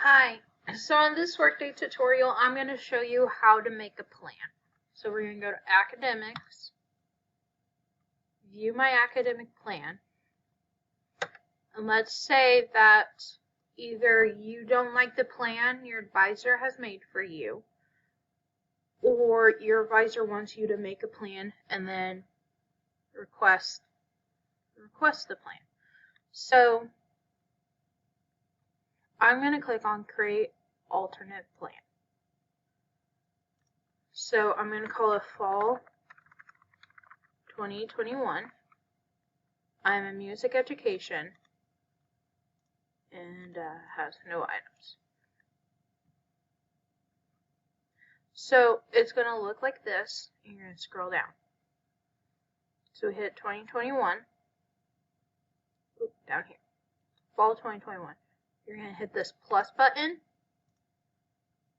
Hi, so in this workday tutorial, I'm going to show you how to make a plan. So we're going to go to Academics, View My Academic Plan, and let's say that either you don't like the plan your advisor has made for you, or your advisor wants you to make a plan and then request the plan. So I'm going to click on Create Alternate Plan. So I'm going to call it Fall 2021. I'm a music education and has no items. So it's going to look like this, and you're going to scroll down. So we hit 2021. Down here. Fall 2021. You're going to hit this plus button.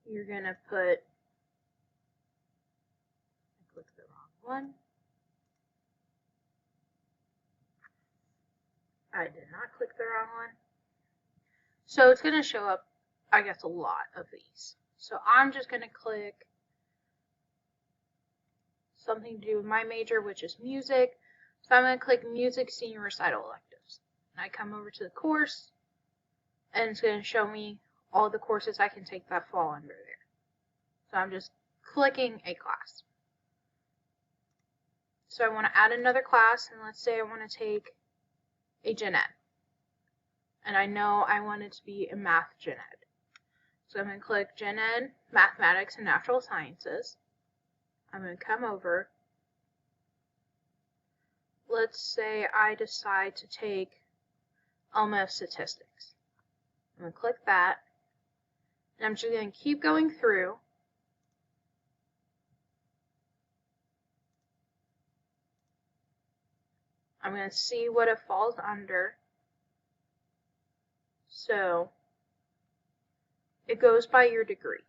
You're going to put, I clicked the wrong one. I did not click the wrong one. So it's going to show up, I guess, a lot of these. So I'm just going to click something to do with my major, which is music. So I'm going to click Music Senior Recital Electives. And I come over to the course, and it's going to show me all the courses I can take that fall under there. So I'm just clicking a class. So I want to add another class, and let's say I want to take a Gen Ed. And I know I want it to be a Math Gen Ed. So I'm going to click Gen Ed, Mathematics and Natural Sciences. I'm going to come over. Let's say I decide to take Element of Statistics. I'm going to click that. And I'm just going to keep going through. I'm going to see what it falls under. So it goes by your degree.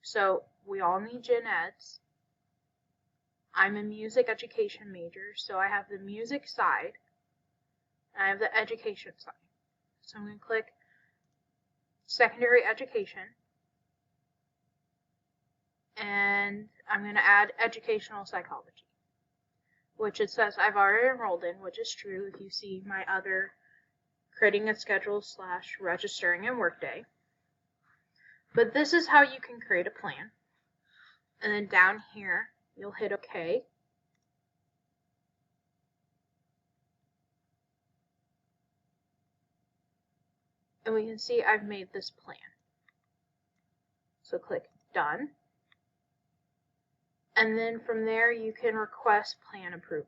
So we all need Gen Eds. I'm a music education major, so I have the music side, and I have the education side. So I'm going to click secondary education, and I'm going to add educational psychology, which it says I've already enrolled in, which is true if you see my other creating a schedule / registering in Workday. But this is how you can create a plan. And then down here, you'll hit OK. And we can see I've made this plan. So click Done. And then from there, you can request plan approval.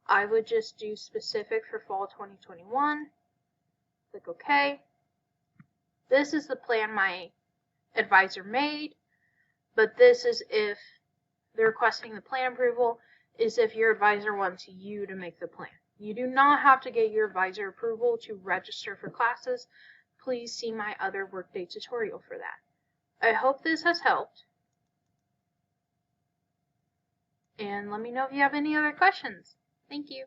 I would just do specific for fall 2021. Click OK. This is the plan my advisor made, but this is if they're requesting the plan approval is if your advisor wants you to make the plan. You do not have to get your advisor approval to register for classes. Please see my other Workday tutorial for that. I hope this has helped. And let me know if you have any other questions. Thank you.